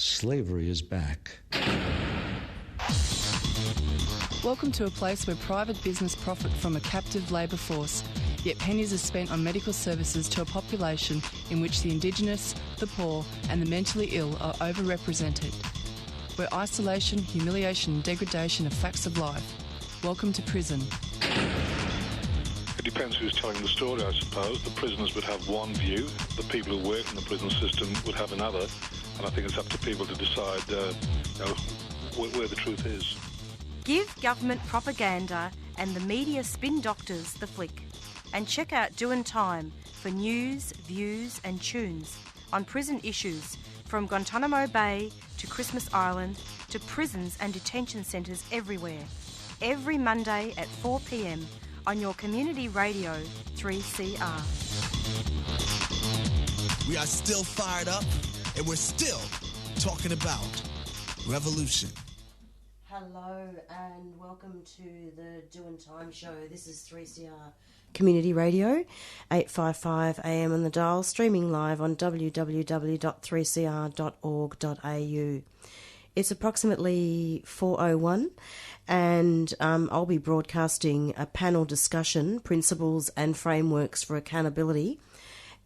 Slavery is back. Welcome to a place where private business profit from a captive labour force, yet pennies are spent on medical services to a population in which the Indigenous, the poor and the mentally ill are overrepresented. Where isolation, humiliation and degradation are facts of life. Welcome to prison. It depends who's telling the story, I suppose. The prisoners would have one view, the people who work in the prison system would have another, and I think it's up to people to decide where the truth is. Give government propaganda and the media spin doctors the flick. And check out Doin Time for news, views and tunes on prison issues from Guantanamo Bay to Christmas Island to prisons and detention centres everywhere. Every Monday at 4 p.m. on your community radio 3CR. We are still fired up and we're still talking about revolution. Hello and welcome to the Doin Time show. This is 3CR Community Radio, 855 AM on the dial, streaming live on www.3cr.org.au. It's approximately 4:01 and I'll be broadcasting a panel discussion, Principles and Frameworks for Accountability.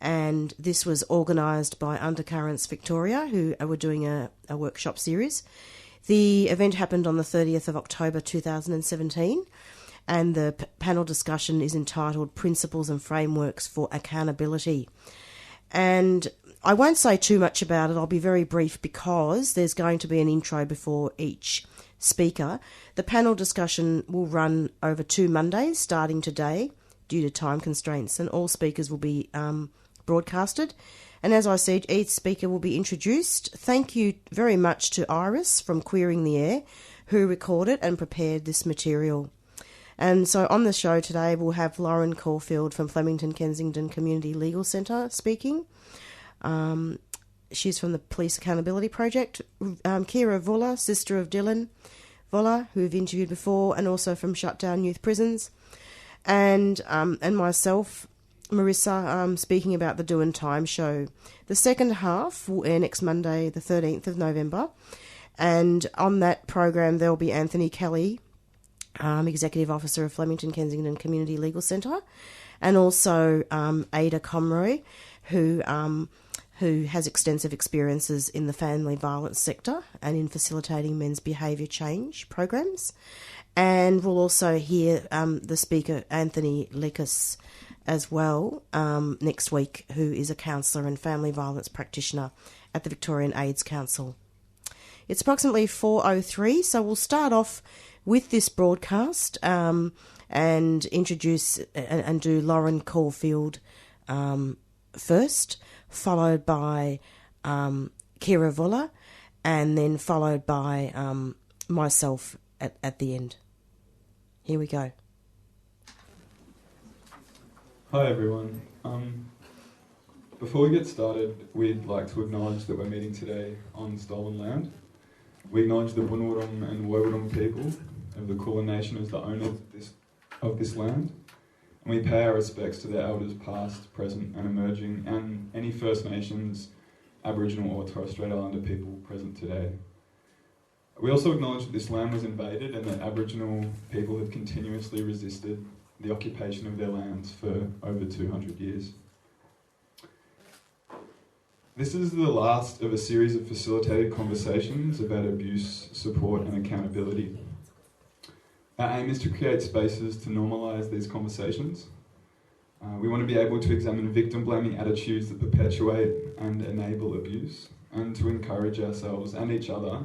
And this was organised by Undercurrents Victoria, who were doing a workshop series. The event happened on the 30th of October 2017, and the panel discussion is entitled Principles and Frameworks for Accountability. And I won't say too much about it, I'll be very brief because there's going to be an intro before each speaker. The panel discussion will run over 2 Mondays, starting today, due to time constraints, and all speakers will be broadcasted. And as I said, each speaker will be introduced. Thank you very much to Iris from Queering the Air, who recorded and prepared this material. And so on the show today, we'll have Lauren Caulfield from Flemington Kensington Community Legal Centre speaking. She's from the Police Accountability Project. Kira Voller, sister of Dylan Voller, who we've interviewed before, and also from Shutdown Youth Prisons. And myself, Marissa, speaking about the Doin Time show. The second half will air next Monday, the 13th of November. And on that program, there'll be Anthony Kelly, Executive Officer of Flemington Kensington Community Legal Centre, and also Ada Comroy, who has extensive experiences in the family violence sector and in facilitating men's behaviour change programs. And we'll also hear the speaker, Anthony Likas, as well next week, who is a counsellor and family violence practitioner at the Victorian AIDS Council. It's approximately 4:03, so we'll start off with this broadcast and introduce and do Lauren Caulfield first, followed by Kira Voller, and then followed by myself at the end. Here we go. Hi everyone. Before we get started, we'd like to acknowledge that we're meeting today on stolen land. We acknowledge the Bunwurrung and Woiwurrung people of the Kulin Nation as the owners of this land, and we pay our respects to their elders past, present and emerging, and any First Nations, Aboriginal or Torres Strait Islander people present today. We also acknowledge that this land was invaded and that Aboriginal people have continuously resisted the occupation of their lands for over 200 years. This is the last of a series of facilitated conversations about abuse, support and accountability. Our aim is to create spaces to normalise these conversations. We want to be able to examine victim-blaming attitudes that perpetuate and enable abuse, and to encourage ourselves and each other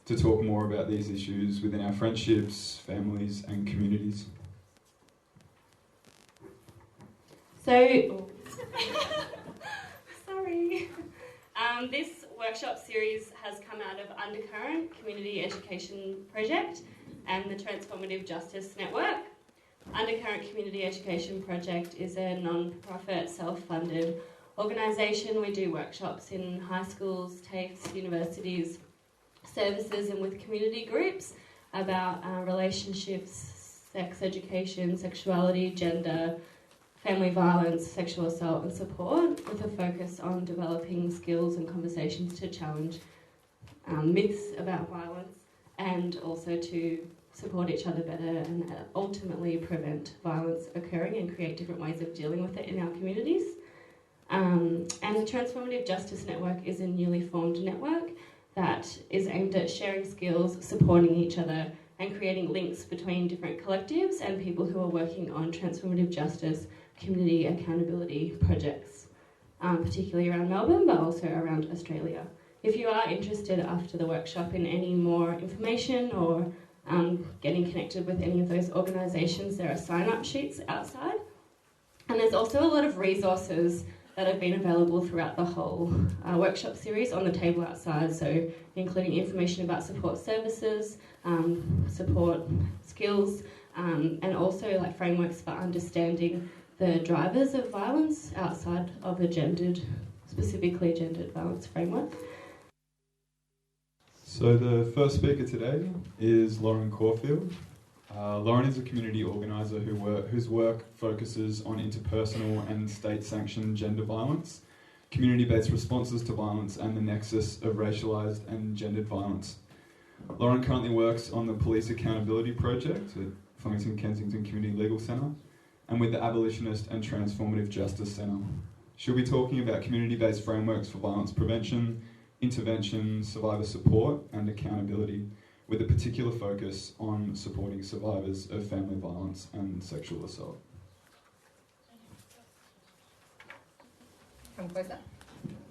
to talk more about these issues within our friendships, families and communities. Sorry. This workshop series has come out of Undercurrent Community Education Project and the Transformative Justice Network. Undercurrent Community Education Project is a non-profit, self-funded organisation. We do workshops in high schools, TAFEs, universities, services and with community groups about relationships, sex education, sexuality, gender, family violence, sexual assault and support, with a focus on developing skills and conversations to challenge myths about violence, and also to support each other better and ultimately prevent violence occurring and create different ways of dealing with it in our communities. And the Transformative Justice Network is a newly formed network that is aimed at sharing skills, supporting each other, and creating links between different collectives and people who are working on transformative justice, community accountability projects, particularly around Melbourne, but also around Australia. If you are interested after the workshop in any more information or getting connected with any of those organisations, there are sign-up sheets outside. And there's also a lot of resources that have been available throughout the whole workshop series on the table outside, so including information about support services, support skills, and also like frameworks for understanding the drivers of violence outside of a specifically gendered violence framework. So the first speaker today is Lauren Caulfield. Lauren is a community organiser whose work focuses on interpersonal and state-sanctioned gender violence, community-based responses to violence, and the nexus of racialised and gendered violence. Lauren currently works on the Police Accountability Project at Flemington Kensington Community Legal Centre and with the Abolitionist and Transformative Justice Centre. She'll be talking about community-based frameworks for violence prevention, intervention, survivor support and accountability, with a particular focus on supporting survivors of family violence and sexual assault. Come closer.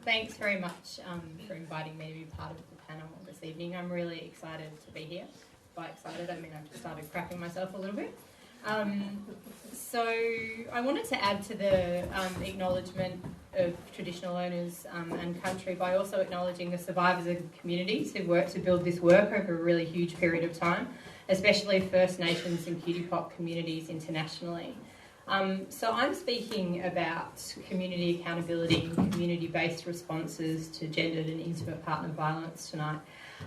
Thanks very much for inviting me to be part of the panel this evening. I'm really excited to be here. By excited, I mean I've just started crapping myself a little bit. So I wanted to add to the acknowledgement of traditional owners and country by also acknowledging the survivors of communities who worked to build this work over a really huge period of time, especially First Nations and QTPOC communities internationally. So I'm speaking about community accountability and community-based responses to gendered and intimate partner violence tonight.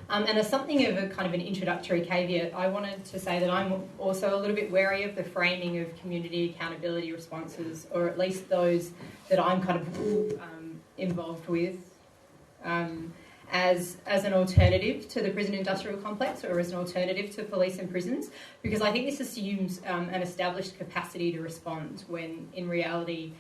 And as something of a kind of an introductory caveat, I wanted to say that I'm also a little bit wary of the framing of community accountability responses, or at least those that I'm kind of involved with, as an alternative to the prison industrial complex or as an alternative to police and prisons, because I think this assumes an established capacity to respond when in reality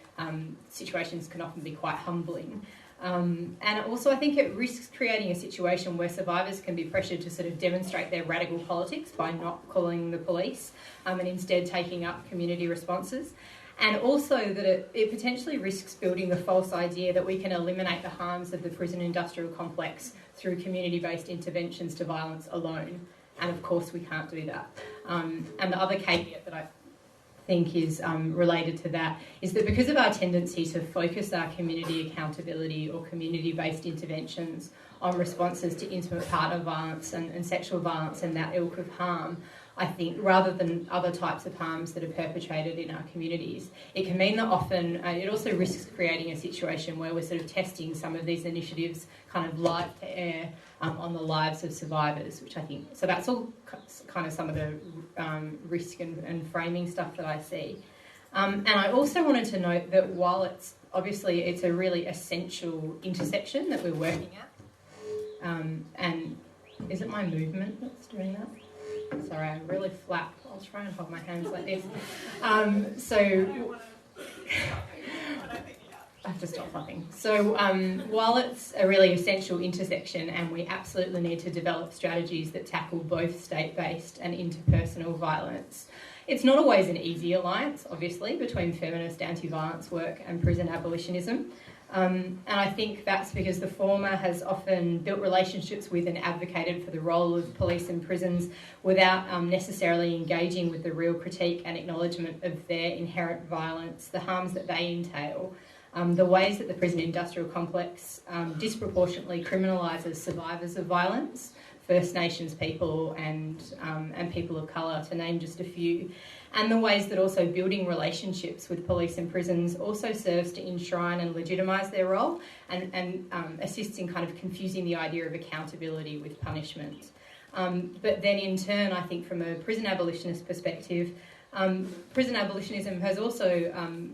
situations can often be quite humbling. And also I think it risks creating a situation where survivors can be pressured to sort of demonstrate their radical politics by not calling the police and instead taking up community responses. And also that it potentially risks building the false idea that we can eliminate the harms of the prison industrial complex through community-based interventions to violence alone. And of course we can't do that. And the other caveat that I think is related to that is that because of our tendency to focus our community accountability or community-based interventions on responses to intimate partner violence and sexual violence and that ilk of harm, I think, rather than other types of harms that are perpetrated in our communities, it can mean that often it also risks creating a situation where we're sort of testing some of these initiatives kind of live to air on the lives of survivors, which I think, so that's all kind of some of the risk and framing stuff that I see. And I also wanted to note that while it's a really essential intersection that we're working at, and is it my movement that's doing that? Sorry, I'm really flat. I'll try and hold my hands like this. I have to stop flapping. So while it's a really essential intersection and we absolutely need to develop strategies that tackle both state-based and interpersonal violence, it's not always an easy alliance, obviously, between feminist anti-violence work and prison abolitionism. And I think that's because the former has often built relationships with and advocated for the role of police and prisons without necessarily engaging with the real critique and acknowledgement of their inherent violence, the harms that they entail, the ways that the prison industrial complex disproportionately criminalises survivors of violence, First Nations people and people of colour, to name just a few, and the ways that also building relationships with police and prisons also serves to enshrine and legitimise their role and assists in kind of confusing the idea of accountability with punishment. But then in turn, I think from a prison abolitionist perspective, Prison abolitionism has also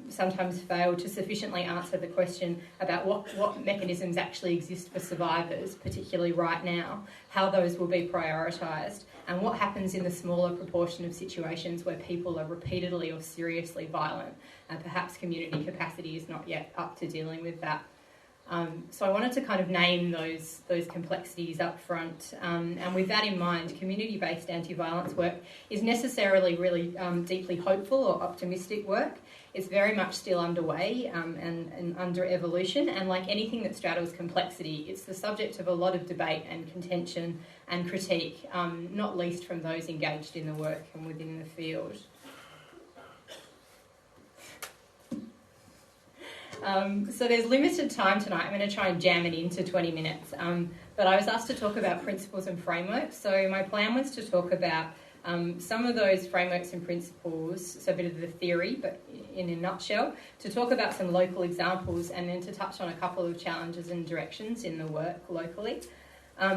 sometimes failed to sufficiently answer the question about what mechanisms actually exist for survivors, particularly right now, how those will be prioritised, and what happens in the smaller proportion of situations where people are repeatedly or seriously violent, and perhaps community capacity is not yet up to dealing with that. So I wanted to kind of name those complexities up front, and with that in mind, community-based anti-violence work is necessarily really deeply hopeful or optimistic work. It's very much still underway and under evolution, and like anything that straddles complexity, it's the subject of a lot of debate and contention and critique, not least from those engaged in the work and within the field. So there's limited time tonight. I'm going to try and jam it into 20 minutes. But I was asked to talk about principles and frameworks. So my plan was to talk about some of those frameworks and principles, so a bit of the theory, but in a nutshell, to talk about some local examples and then to touch on a couple of challenges and directions in the work locally.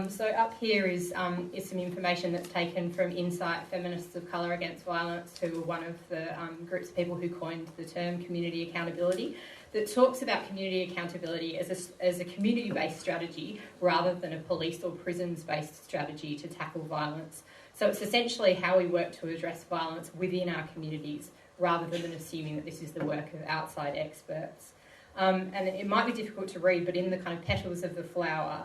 So up here is some information that's taken from Insight, Feminists of Colour Against Violence, who were one of the groups of people who coined the term community accountability, that talks about community accountability as a community-based strategy rather than a police or prisons-based strategy to tackle violence. So it's essentially how we work to address violence within our communities rather than assuming that this is the work of outside experts. And it might be difficult to read, but in the kind of petals of the flower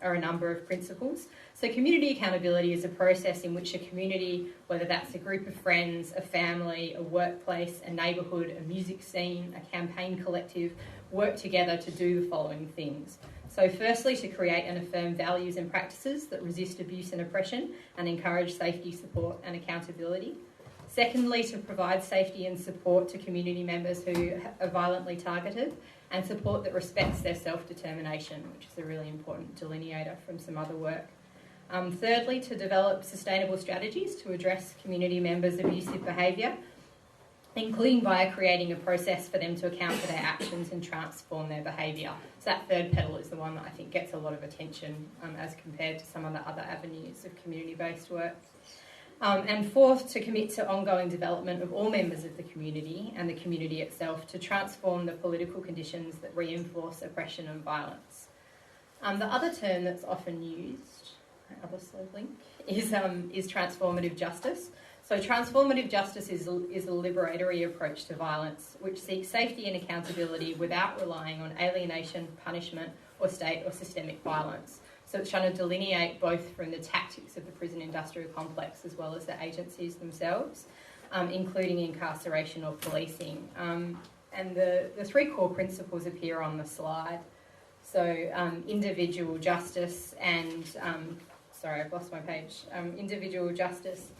are a number of principles. So community accountability is a process in which a community, whether that's a group of friends, a family, a workplace, a neighbourhood, a music scene, a campaign collective, work together to do the following things. So firstly, to create and affirm values and practices that resist abuse and oppression and encourage safety, support and accountability. Secondly, to provide safety and support to community members who are violently targeted and support that respects their self-determination, which is a really important delineator from some other work. Thirdly, to develop sustainable strategies to address community members' abusive behaviour, including via creating a process for them to account for their actions and transform their behaviour. So that third petal is the one that I think gets a lot of attention as compared to some of the other avenues of community-based work. And fourth, to commit to ongoing development of all members of the community and the community itself to transform the political conditions that reinforce oppression and violence. The other term that's often used, my other slide link, is transformative justice. So transformative justice is a liberatory approach to violence which seeks safety and accountability without relying on alienation, punishment or state or systemic violence. So it's trying to delineate both from the tactics of the prison industrial complex as well as the agencies themselves, including incarceration or policing. And the three core principles appear on the slide. So individual justice and, sorry, I've lost my page. Individual justice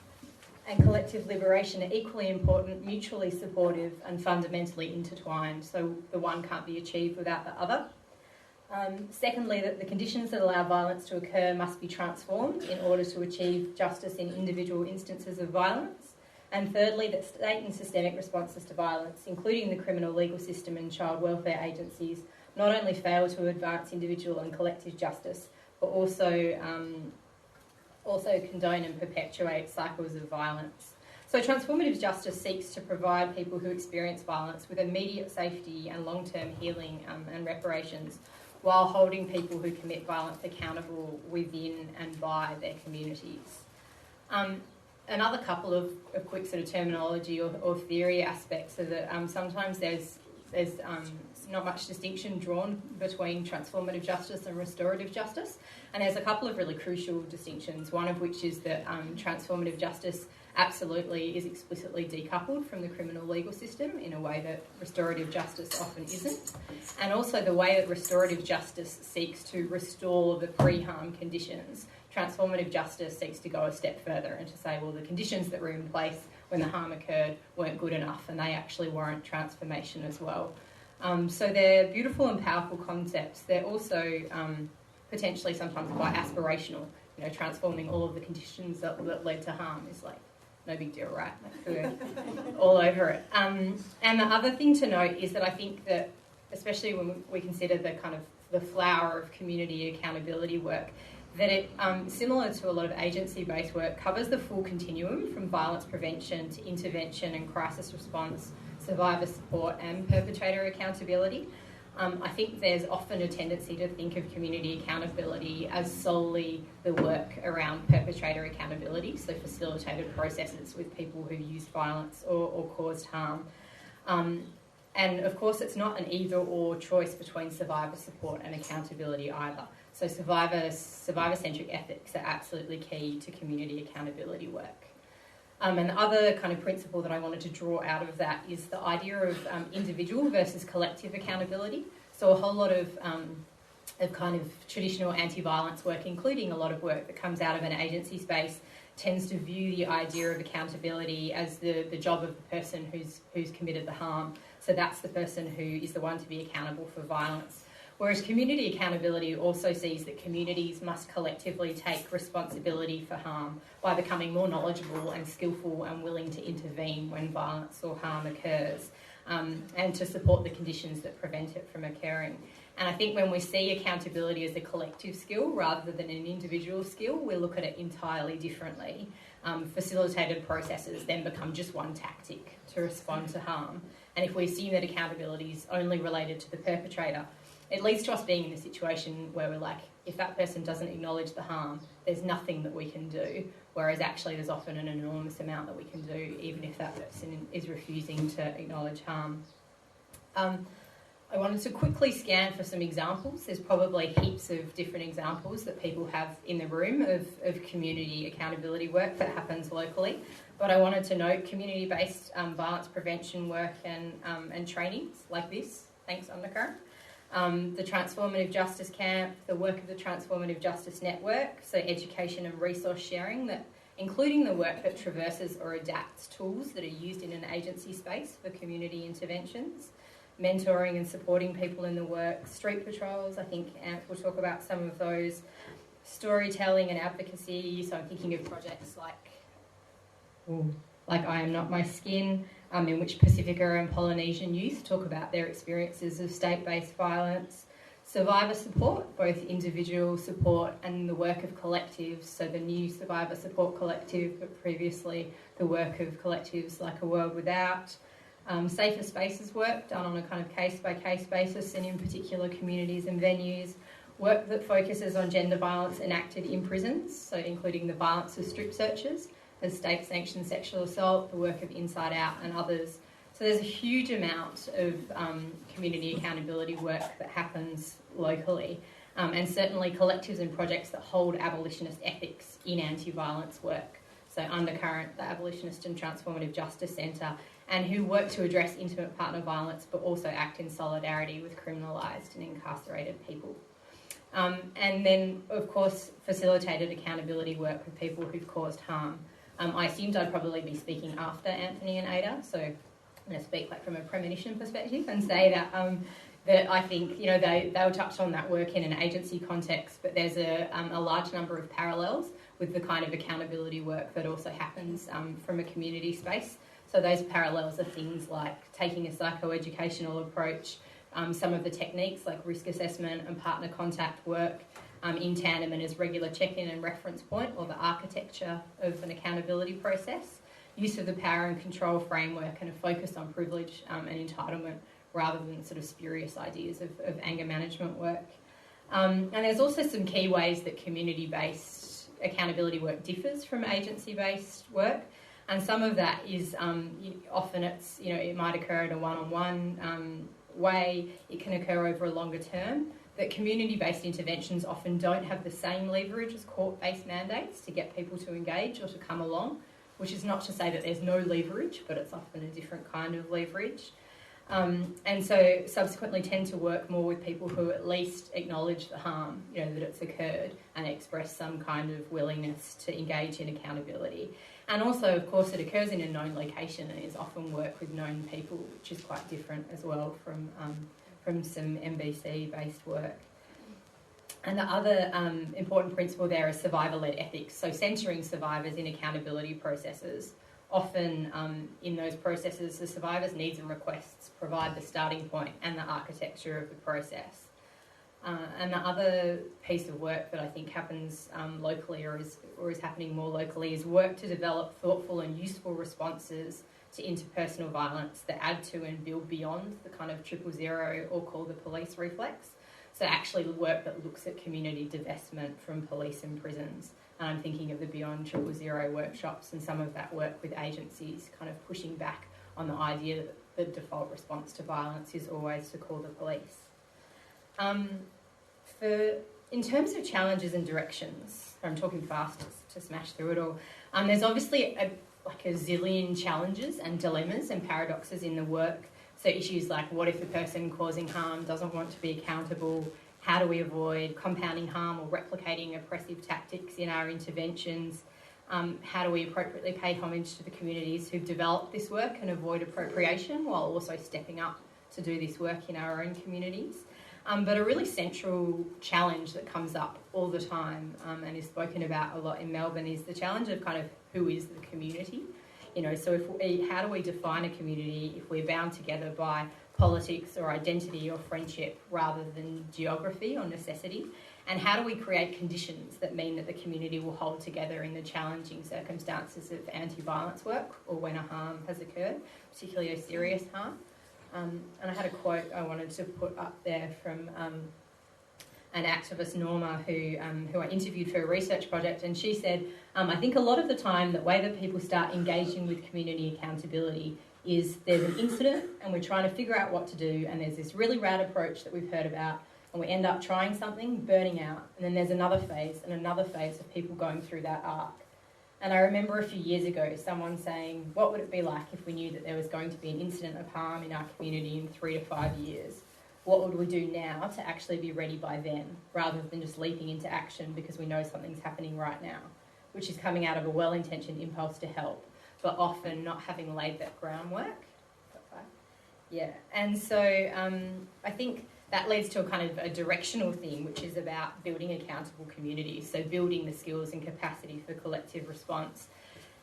and collective liberation are equally important, mutually supportive and fundamentally intertwined. So the one can't be achieved without the other. Secondly, that the conditions that allow violence to occur must be transformed in order to achieve justice in individual instances of violence. And thirdly, that state and systemic responses to violence, including the criminal legal system and child welfare agencies, not only fail to advance individual and collective justice, but also condone and perpetuate cycles of violence. So transformative justice seeks to provide people who experience violence with immediate safety and long-term healing and reparations, while holding people who commit violence accountable within and by their communities. Another couple of quick sort of terminology or theory aspects are that sometimes there's not much distinction drawn between transformative justice and restorative justice, and there's a couple of really crucial distinctions, one of which is that transformative justice absolutely is explicitly decoupled from the criminal legal system in a way that restorative justice often isn't, and also the way that restorative justice seeks to restore the pre-harm conditions. Transformative justice seeks to go a step further and to say, well, the conditions that were in place when the harm occurred weren't good enough and they actually warrant transformation as well. So they're beautiful and powerful concepts. They're also potentially sometimes quite aspirational. You know, transforming all of the conditions that led to harm is like no big deal, right? Like we're all over it. And the other thing to note is that I think that, especially when we consider the kind of the flower of community accountability work, that it, similar to a lot of agency-based work, covers the full continuum from violence prevention to intervention and crisis response, survivor support and perpetrator accountability. I think there's often a tendency to think of community accountability as solely the work around perpetrator accountability, so facilitated processes with people who used violence or caused harm. And of course, it's not an either-or choice between survivor support and accountability either. So survivor-centric ethics are absolutely key to community accountability work. And the other kind of principle that I wanted to draw out of that is the idea of individual versus collective accountability. So a whole lot of kind of traditional anti-violence work, including a lot of work that comes out of an agency space, tends to view the idea of accountability as the job of the person who's committed the harm. So that's the person who is the one to be accountable for violence. Whereas community accountability also sees that communities must collectively take responsibility for harm by becoming more knowledgeable and skillful and willing to intervene when violence or harm occurs, and to support the conditions that prevent it from occurring. And I think when we see accountability as a collective skill rather than an individual skill, we look at it entirely differently. Facilitated processes then become just one tactic to respond to harm. And if we assume that accountability is only related to the perpetrator, it leads to us being in a situation where we're like, if that person doesn't acknowledge the harm, there's nothing that we can do, whereas actually there's often an enormous amount that we can do, even if that person is refusing to acknowledge harm. I wanted to quickly scan for some examples. There's probably heaps of different examples that people have in the room of community accountability work that happens locally, but I wanted to note community-based violence prevention work and trainings like this. Thanks, Undercurrent. The Transformative Justice Camp, the work of the Transformative Justice Network, so education and resource sharing, that including the work that traverses or adapts tools that are used in an agency space for community interventions, mentoring and supporting people in the work, street patrols, I think Ant will talk about some of those, storytelling and advocacy, so I'm thinking of projects like I Am Not My Skin, in which Pacifica and Polynesian youth talk about their experiences of state-based violence, survivor support, both individual support and the work of collectives, so the new Survivor Support Collective, but previously the work of collectives like A World Without, safer spaces work done on a kind of case-by-case basis and in particular communities and venues, work that focuses on gender violence enacted in prisons, so including the violence of strip searches, as state-sanctioned sexual assault, the work of Inside Out and others. So there's a huge amount of community accountability work that happens locally, and certainly collectives and projects that hold abolitionist ethics in anti-violence work. So Undercurrent, the Abolitionist and Transformative Justice Centre, and who work to address intimate partner violence but also act in solidarity with criminalised and incarcerated people. And then, of course, facilitated accountability work with people who've caused harm. I assumed I'd probably be speaking after Anthony and Ada, so I'm going to speak from a premonition perspective and say that that I think they'll touch on that work in an agency context, but there's a large number of parallels with the kind of accountability work that also happens from a community space. So those parallels are things like taking a psychoeducational approach, some of the techniques like risk assessment and partner contact work, in tandem and as regular check-in and reference point, or the architecture of an accountability process, use of the power and control framework and a focus on privilege and entitlement rather than sort of spurious ideas of anger management work. And there's also some key ways that community-based accountability work differs from agency-based work, and some of that is often it's, it might occur in a one-on-one way, it can occur over a longer term, that community-based interventions often don't have the same leverage as court-based mandates to get people to engage or to come along, which is not to say that there's no leverage, but it's often a different kind of leverage. And so subsequently tend to work more with people who at least acknowledge the harm, that it's occurred, and express some kind of willingness to engage in accountability. And also, of course, it occurs in a known location and is often work with known people, which is quite different as well from some MBC-based work. And the other important principle there is survivor-led ethics, so centering survivors in accountability processes. Often in those processes, the survivors' needs and requests provide the starting point and the architecture of the process. And the other piece of work that I think happens locally or is happening more locally is work to develop thoughtful and useful responses to interpersonal violence that add to and build beyond the kind of 000 or call the police reflex. So actually work that looks at community divestment from police and prisons. And I'm thinking of the Beyond 000 workshops and some of that work with agencies kind of pushing back on the idea that the default response to violence is always to call the police. In terms of challenges and directions, I'm talking fast to smash through it all, there's obviously a zillion challenges and dilemmas and paradoxes in the work. So issues like, what if the person causing harm doesn't want to be accountable? How do we avoid compounding harm or replicating oppressive tactics in our interventions? How do we appropriately pay homage to the communities who've developed this work and avoid appropriation while also stepping up to do this work in our own communities? But a really central challenge that comes up all the time and is spoken about a lot in Melbourne is the challenge of kind of who is the community. So how do we define a community if we're bound together by politics or identity or friendship rather than geography or necessity? And how do we create conditions that mean that the community will hold together in the challenging circumstances of anti-violence work or when a harm has occurred, particularly a serious harm? And I had a quote I wanted to put up there from an activist, Norma, who I interviewed for a research project, and she said, I think a lot of the time the way that people start engaging with community accountability is there's an incident and we're trying to figure out what to do, and there's this really rad approach that we've heard about, and we end up trying something, burning out, and then there's another phase of people going through that arc. And I remember a few years ago someone saying, what would it be like if we knew that there was going to be an incident of harm in our community in 3 to 5 years? What would we do now to actually be ready by then, rather than just leaping into action because we know something's happening right now, which is coming out of a well-intentioned impulse to help, but often not having laid that groundwork. Yeah, and so I think that leads to a kind of a directional theme, which is about building accountable communities, so building the skills and capacity for collective response.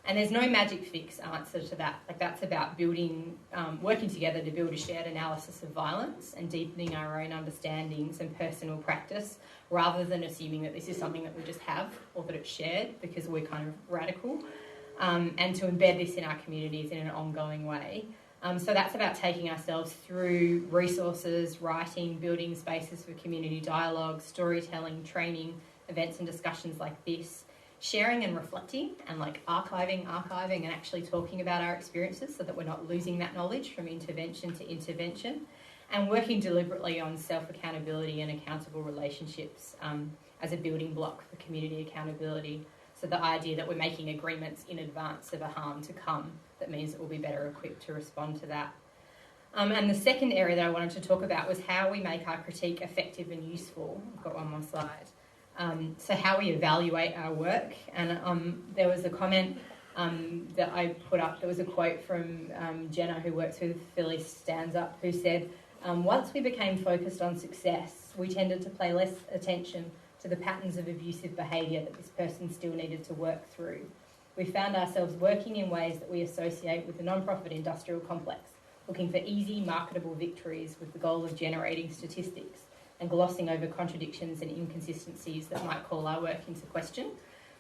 And there's no magic fix answer to that. That's about building, working together to build a shared analysis of violence and deepening our own understandings and personal practice, rather than assuming that this is something that we just have or that it's shared because we're kind of radical, and to embed this in our communities in an ongoing way. So that's about taking ourselves through resources, writing, building spaces for community dialogue, storytelling, training, events and discussions like this, sharing and reflecting and archiving and actually talking about our experiences so that we're not losing that knowledge from intervention to intervention, and working deliberately on self-accountability and accountable relationships as a building block for community accountability. So the idea that we're making agreements in advance of a harm to come that means that we'll be better equipped to respond to that. And the second area that I wanted to talk about was how we make our critique effective and useful. I've got one more slide. So how we evaluate our work. And there was a comment that I put up. There was a quote from Jenna, who works with Philly Stands Up, who said, once we became focused on success, we tended to pay less attention to the patterns of abusive behaviour that this person still needed to work through. We found ourselves working in ways that we associate with the non-profit industrial complex, looking for easy, marketable victories with the goal of generating statistics and glossing over contradictions and inconsistencies that might call our work into question.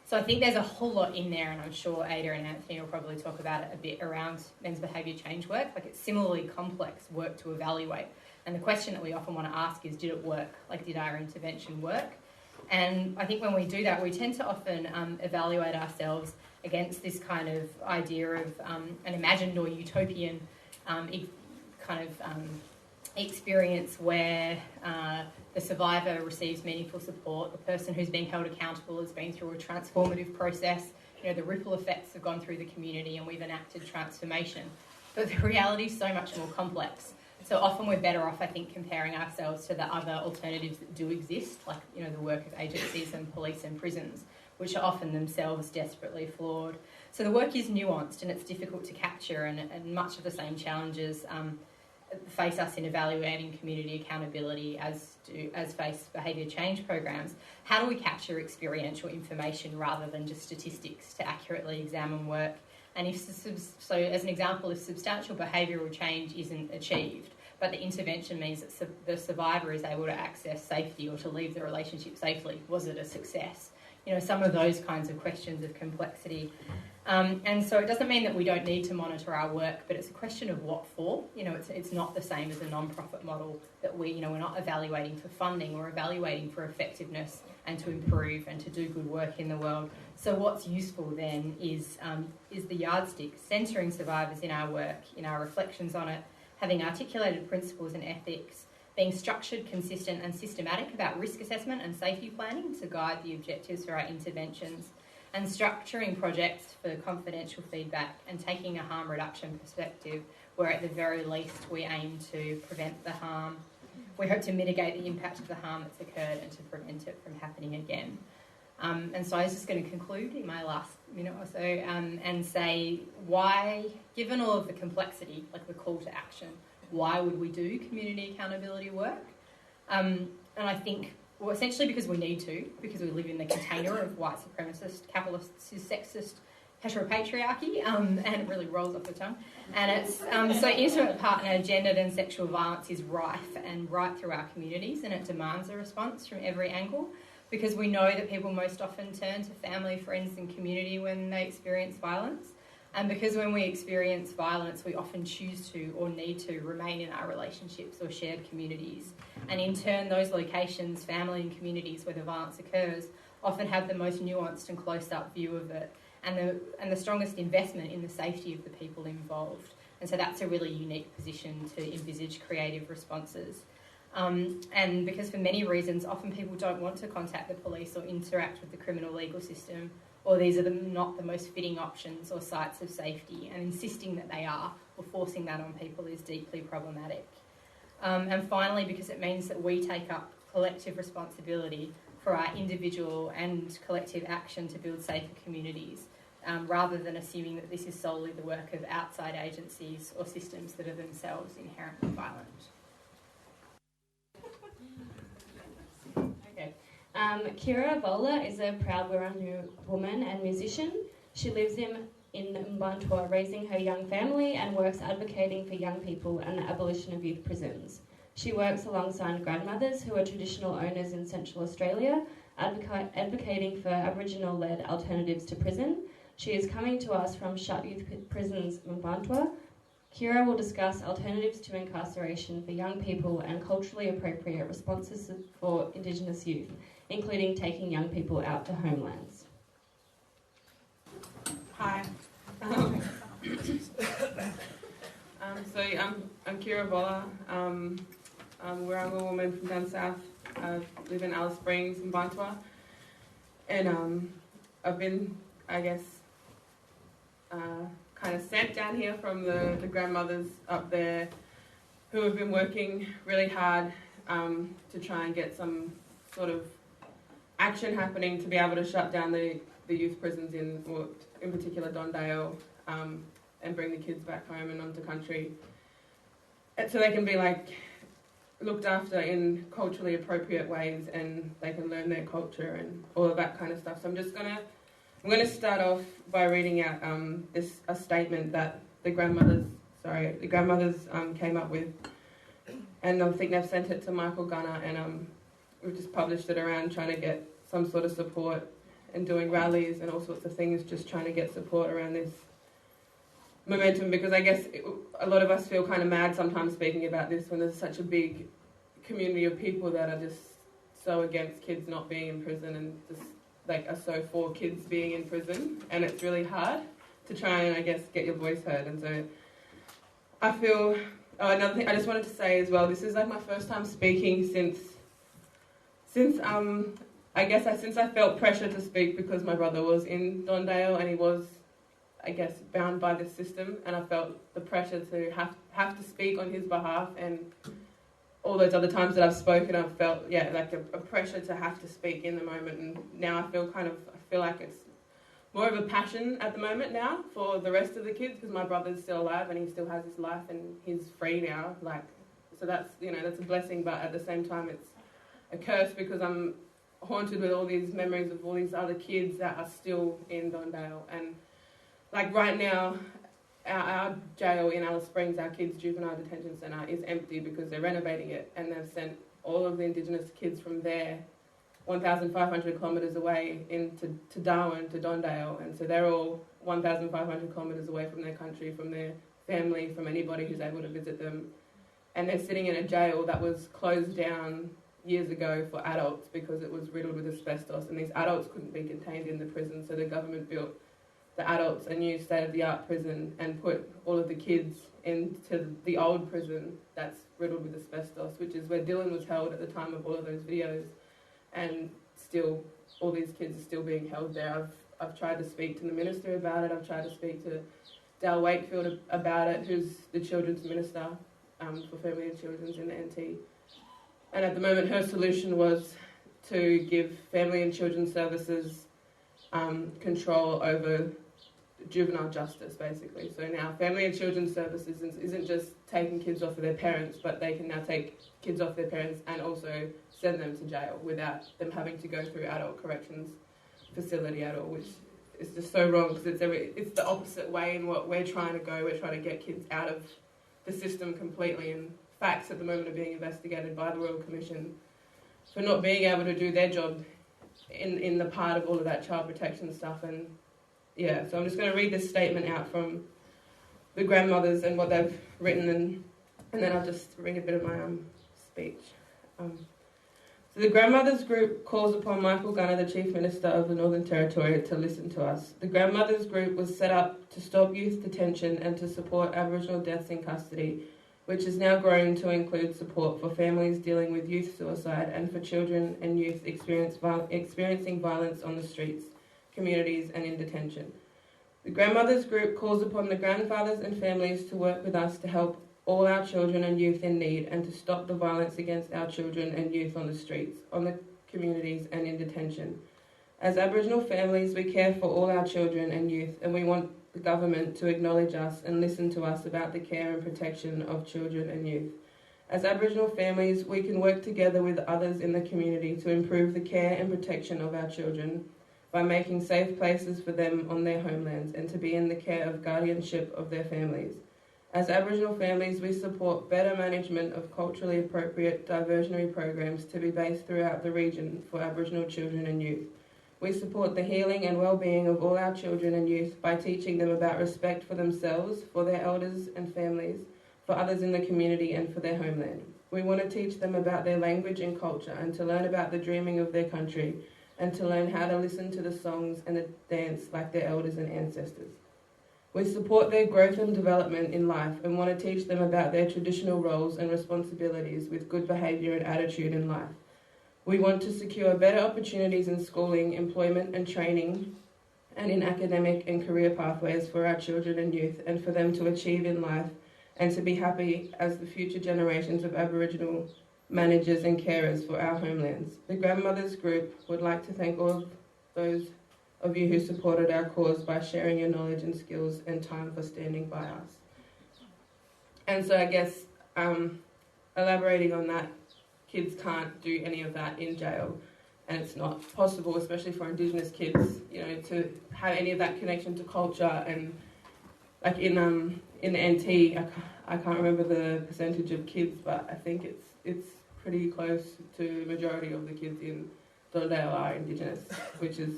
So I think there's a whole lot in there, and I'm sure Ada and Anthony will probably talk about it a bit around men's behaviour change work. It's similarly complex work to evaluate. And the question that we often want to ask is, did it work? Did our intervention work? And I think when we do that, we tend to often evaluate ourselves against this kind of idea of an imagined or utopian experience where the survivor receives meaningful support, the person who's being held accountable has been through a transformative process, the ripple effects have gone through the community and we've enacted transformation. But the reality is so much more complex. So often we're better off, I think, comparing ourselves to the other alternatives that do exist, the work of agencies and police and prisons, which are often themselves desperately flawed. So the work is nuanced and it's difficult to capture, and much of the same challenges face us in evaluating community accountability as face behaviour change programs. How do we capture experiential information rather than just statistics to accurately examine work? And so as an example, if substantial behavioural change isn't achieved, but the intervention means that the survivor is able to access safety or to leave the relationship safely. Was it a success? Some of those kinds of questions of complexity. And so it doesn't mean that we don't need to monitor our work, but it's a question of what for. It's not the same as a non-profit model that we're not evaluating for funding, we're evaluating for effectiveness and to improve and to do good work in the world. So what's useful then is the yardstick, centering survivors in our work, in our reflections on it, having articulated principles and ethics, being structured, consistent and systematic about risk assessment and safety planning to guide the objectives for our interventions, and structuring projects for confidential feedback and taking a harm reduction perspective where at the very least we aim to prevent the harm. We hope to mitigate the impact of the harm that's occurred and to prevent it from happening again. And so I was just going to conclude in my last minute or so and say why, given all of the complexity, like the call to action, why would we do community accountability work? And I think, well, essentially because we need to, because we live in the container of white supremacist, capitalist, sexist, heteropatriarchy, and it really rolls off the tongue. And it's so intimate partner, gendered and sexual violence is rife and right through our communities, and it demands a response from every angle, because we know that people most often turn to family, friends and community when they experience violence. And because when we experience violence, we often choose to or need to remain in our relationships or shared communities. And in turn, those locations, family and communities where the violence occurs, often have the most nuanced and close-up view of it and the strongest investment in the safety of the people involved. And so that's a really unique position to envisage creative responses. And because for many reasons, often people don't want to contact the police or interact with the criminal legal system, or these are not the most fitting options or sites of safety, and insisting that they are or forcing that on people is deeply problematic. And finally, because it means that we take up collective responsibility for our individual and collective action to build safer communities, rather than assuming that this is solely the work of outside agencies or systems that are themselves inherently violent. Kira Vola is a proud Wirangu woman and musician. She lives in Mbantua, raising her young family and works advocating for young people and the abolition of youth prisons. She works alongside grandmothers who are traditional owners in Central Australia, advocating for Aboriginal-led alternatives to prison. She is coming to us from Shut Youth Prisons Mbantua. Kira will discuss alternatives to incarceration for young people and culturally appropriate responses for Indigenous youth, including taking young people out to homelands. Hi. I'm Kira Vola. I'm a Wirangu woman from down south. I live in Alice Springs in Bantua. And I've been, kind of sent down here from the grandmothers up there who have been working really hard to try and get some sort of action happening to be able to shut down the youth prisons in particular Don Dale, and bring the kids back home and onto country, so they can be looked after in culturally appropriate ways and they can learn their culture and all of that kind of stuff. So I'm going to start off by reading out a statement that the grandmothers came up with, and I think they've sent it to Michael Gunner, and we've just published it around trying to get some sort of support and doing rallies and all sorts of things, just trying to get support around this momentum, because I guess a lot of us feel kind of mad sometimes speaking about this when there's such a big community of people that are just so against kids not being in prison and just are so for kids being in prison, and it's really hard to try and get your voice heard. And so I feel another thing I just wanted to say as well, this is my first time speaking since I felt pressure to speak because my brother was in Don Dale and he was bound by the system, and I felt the pressure to have to speak on his behalf. And all those other times that I've spoken, I've felt a pressure to have to speak in the moment, and now I feel like it's more of a passion at the moment now for the rest of the kids, because my brother's still alive and he still has his life and he's free now. So that's that's a blessing, but at the same time it's a curse because I'm haunted with all these memories of all these other kids that are still in Don Dale. And right now, our jail in Alice Springs, our kids' juvenile detention centre, is empty because they're renovating it, and they've sent all of the Indigenous kids from there 1,500 kilometres away into Darwin, to Dondale, and so they're all 1,500 kilometres away from their country, from their family, from anybody who's able to visit them. And they're sitting in a jail that was closed down years ago for adults because it was riddled with asbestos, and these adults couldn't be contained in the prison, so the government built the adults a new state-of-the-art prison and put all of the kids into the old prison that's riddled with asbestos, which is where Dylan was held at the time of all of those videos. And still, all these kids are still being held there. I've tried to speak to the minister about it. I've tried to speak to Dale Wakefield about it, who's the children's minister for family and children's in the NT. And at the moment, her solution was to give family and children's services control over juvenile justice, basically. So now family and children's services isn't just taking kids off of their parents, but they can now take kids off their parents and also send them to jail without them having to go through adult corrections facility at all, which is just so wrong because it's the opposite way in what we're trying to go. We're trying to get kids out of the system completely, and facts at the moment are being investigated by the Royal Commission for not being able to do their job in the part of all of that child protection stuff. And yeah, so I'm just going to read this statement out from the grandmothers and what they've written, and then I'll just read a bit of my speech. So the Grandmothers Group calls upon Michael Gunner, the Chief Minister of the Northern Territory, to listen to us. The Grandmothers Group was set up to stop youth detention and to support Aboriginal deaths in custody, which is now grown to include support for families dealing with youth suicide and for children and youth experiencing violence on the streets, communities and in detention. The Grandmothers Group calls upon the grandfathers and families to work with us to help all our children and youth in need and to stop the violence against our children and youth on the streets, on the communities and in detention. As Aboriginal families, we care for all our children and youth, and we want the government to acknowledge us and listen to us about the care and protection of children and youth. As Aboriginal families, we can work together with others in the community to improve the care and protection of our children by making safe places for them on their homelands and to be in the care of guardianship of their families. As Aboriginal families, we support better management of culturally appropriate diversionary programs to be based throughout the region for Aboriginal children and youth. We support the healing and well-being of all our children and youth by teaching them about respect for themselves, for their elders and families, for others in the community and for their homeland. We want to teach them about their language and culture and to learn about the dreaming of their country and to learn how to listen to the songs and the dance like their elders and ancestors. We support their growth and development in life and want to teach them about their traditional roles and responsibilities with good behaviour and attitude in life. We want to secure better opportunities in schooling, employment and training, and in academic and career pathways for our children and youth, and for them to achieve in life and to be happy as the future generations of Aboriginal managers and carers for our homelands. The Grandmothers Group would like to thank all of those of you who supported our cause by sharing your knowledge and skills and time for standing by us. And so I guess elaborating on that, kids can't do any of that in jail, and it's not possible, especially for Indigenous kids, to have any of that connection to culture. And like in the NT, I can't remember the percentage of kids, but I think it's pretty close to the majority of the kids in Dondale are Indigenous, which is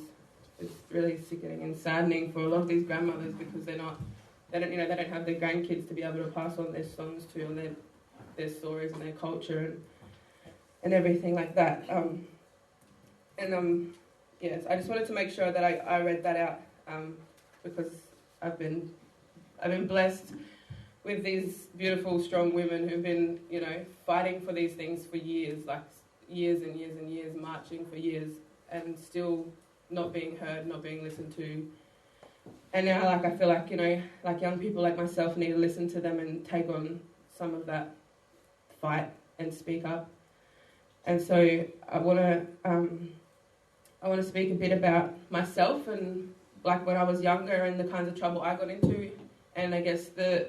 it's really sickening and saddening for a lot of these grandmothers because they don't have their grandkids to be able to pass on their songs to, and their stories and their culture and everything like that. Yes, I just wanted to make sure that I read that out because I've been blessed with these beautiful, strong women who've been, fighting for these things for years, like years and years and years, marching for years, and still not being heard, not being listened to. And now, I feel like, young people like myself need to listen to them and take on some of that fight and speak up. And so I want to speak a bit about myself and when I was younger and the kinds of trouble I got into, and I guess the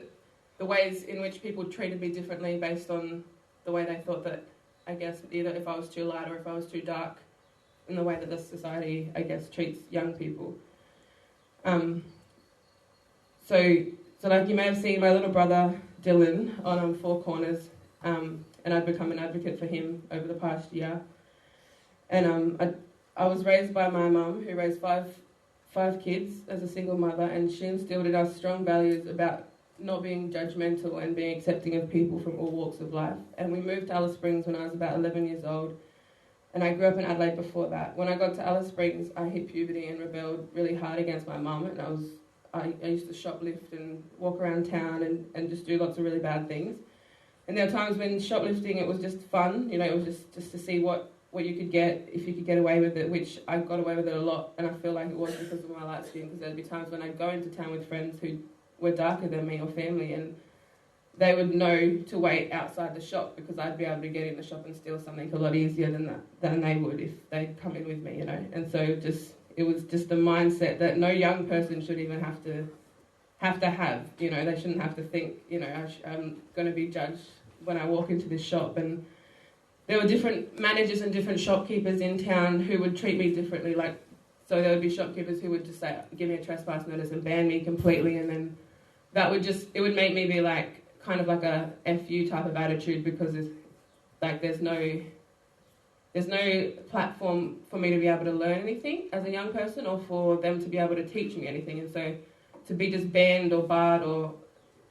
ways in which people treated me differently based on the way they thought that, I guess, either if I was too light or if I was too dark, in the way that the society, I guess, treats young people. So So like you may have seen my little brother Dylan on Four Corners, and I've become an advocate for him over the past year. And I was raised by my mum, who raised five kids as a single mother, and she instilled in us strong values about not being judgmental and being accepting of people from all walks of life. And we moved to Alice Springs when I was about 11 years old, and I grew up in Adelaide before that. When I got to Alice Springs, I hit puberty and rebelled really hard against my mum, and I used to shoplift and walk around town and just do lots of really bad things. And there were times when shoplifting, it was just fun, you know, it was just to see what you could get, if you could get away with it, which I got away with it a lot, and I feel like it was because of my light skin, because there'd be times when I'd go into town with friends who were darker than me or family, and they would know to wait outside the shop because I'd be able to get in the shop and steal something a lot easier than they would if they'd come in with me, you know. And so it was just a mindset that no young person should even have to, you know. They shouldn't have to think, you know, I'm going to be judged when I walk into this shop. And there were different managers and different shopkeepers in town who would treat me differently. Like, so there would be shopkeepers who would just say, give me a trespass notice and ban me completely, and then it would make me be like, kind of like a FU type of attitude, because there's no platform for me to be able to learn anything as a young person, or for them to be able to teach me anything. And so to be just banned or barred or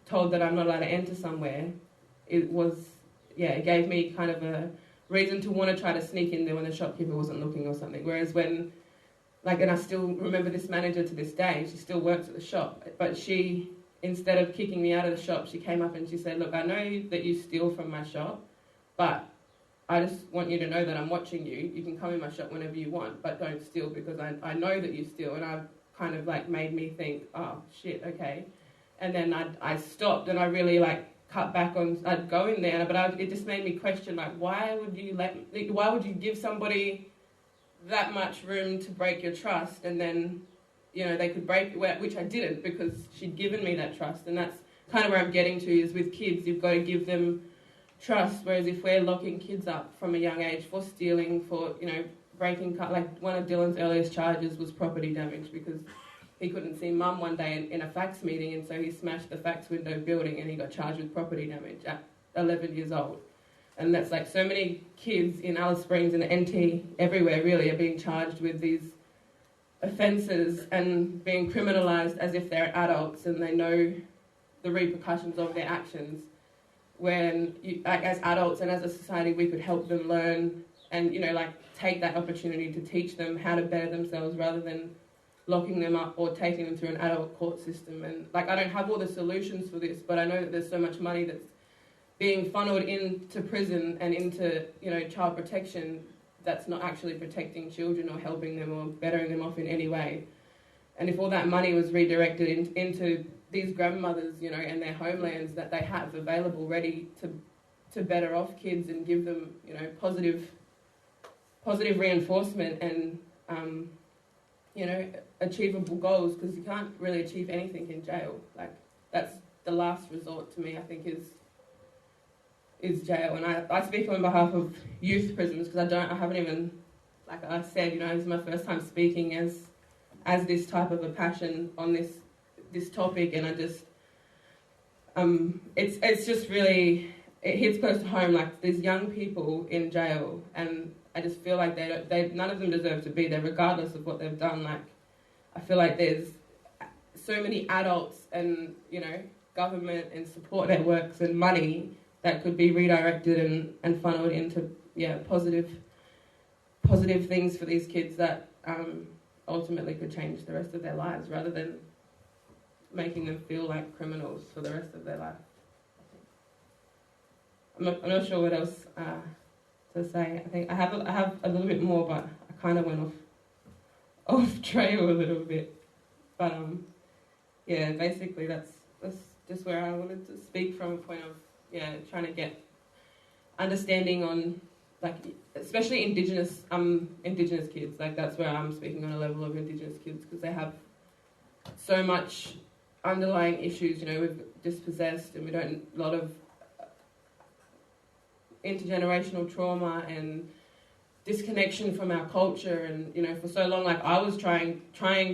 told that I'm not allowed to enter somewhere, it gave me kind of a reason to want to try to sneak in there when the shopkeeper wasn't looking or something. Whereas when, like, and I still remember this manager to this day, she still works at the shop, but she, instead of kicking me out of the shop, she came up and she said, look, I know that you steal from my shop, but I just want you to know that I'm watching you. You can come in my shop whenever you want, but don't steal, because I know that you steal. And I've kind of like made me think, oh shit, okay. And then I stopped, and I really like cut back on, I'd go in there, but it just made me question, like, why would you give somebody that much room to break your trust, and then, you know, they could break, which I didn't, because she'd given me that trust. And that's kind of where I'm getting to, is with kids, you've got to give them trust. Whereas if we're locking kids up from a young age for stealing, for, you know, breaking, like one of Dylan's earliest charges was property damage, because he couldn't see mum one day in a fax meeting, and so he smashed the fax window building, and he got charged with property damage at 11 years old. And that's like so many kids in Alice Springs and NT everywhere really are being charged with these offences and being criminalised as if they're adults and they know the repercussions of their actions, when like as adults and as a society we could help them learn and, you know, like take that opportunity to teach them how to better themselves, rather than locking them up or taking them through an adult court system. And like, I don't have all the solutions for this, but I know that there's so much money that's being funneled into prison and into, you know, child protection that's not actually protecting children or helping them or bettering them off in any way. And if all that money was redirected into these grandmothers, you know, and their homelands that they have available, ready to better off kids and give them, you know, positive reinforcement and, you know, achievable goals, because you can't really achieve anything in jail. Like, that's the last resort to me, I think, is jail. And I speak on behalf of youth prisons, because I haven't even, like I said, you know, this is my first time speaking as this type of a passion on this topic, and I just, it's just really, it hits close to home. Like, there's young people in jail, and I just feel like they none of them deserve to be there, regardless of what they've done. Like, I feel like there's so many adults and, you know, government and support networks and money that could be redirected and funneled into, positive things for these kids that ultimately could change the rest of their lives, rather than making them feel like criminals for the rest of their life. I'm not sure what else to say. I think I have a little bit more, but I kind of went off trail a little bit. But basically that's just where I wanted to speak from, a point of trying to get understanding on, like, especially Indigenous kids. Like, that's where I'm speaking on a level of Indigenous kids, because they have so much underlying issues. You know, we've dispossessed, and a lot of intergenerational trauma and disconnection from our culture, and you know, for so long, like I was trying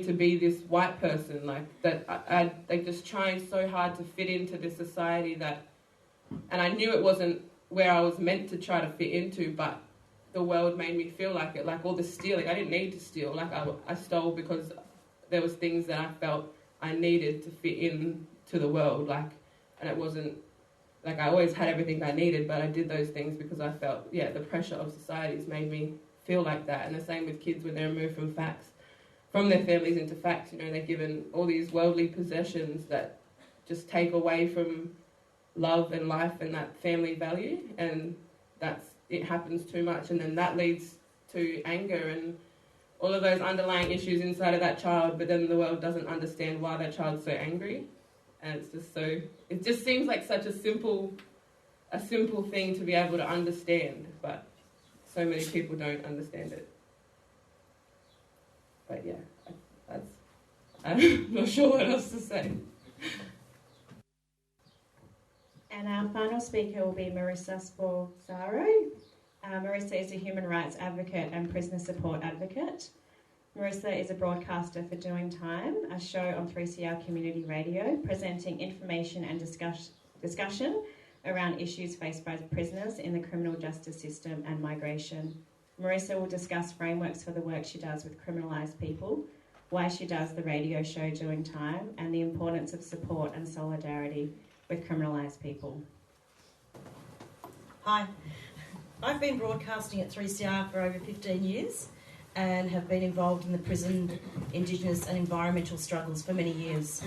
to be this white person, like that I like just trying so hard to fit into this society that, and I knew it wasn't where I was meant to try to fit into, but the world made me feel like it, like all the stealing. I didn't need to steal, like I stole because there was things that I felt I needed to fit in to the world, like, and it wasn't. Like, I always had everything I needed, but I did those things because I felt, the pressure of society has made me feel like that. And the same with kids when they're removed from their families into facts. You know, they're given all these worldly possessions that just take away from love and life and that family value. And it happens too much. And then that leads to anger and all of those underlying issues inside of that child. But then the world doesn't understand why that child's so angry. And it's just it just seems like such a simple thing to be able to understand, but so many people don't understand it. But yeah, I'm not sure what else to say. And our final speaker will be Marissa Sporzaro. Marissa is a human rights advocate and prisoner support advocate. Marissa is a broadcaster for Doin Time, a show on 3CR Community Radio, presenting information and discussion around issues faced by prisoners in the criminal justice system and migration. Marissa will discuss frameworks for the work she does with criminalised people, why she does the radio show Doin Time, and the importance of support and solidarity with criminalised people. Hi, I've been broadcasting at 3CR for over 15 years. And have been involved in the prison, Indigenous and environmental struggles for many years.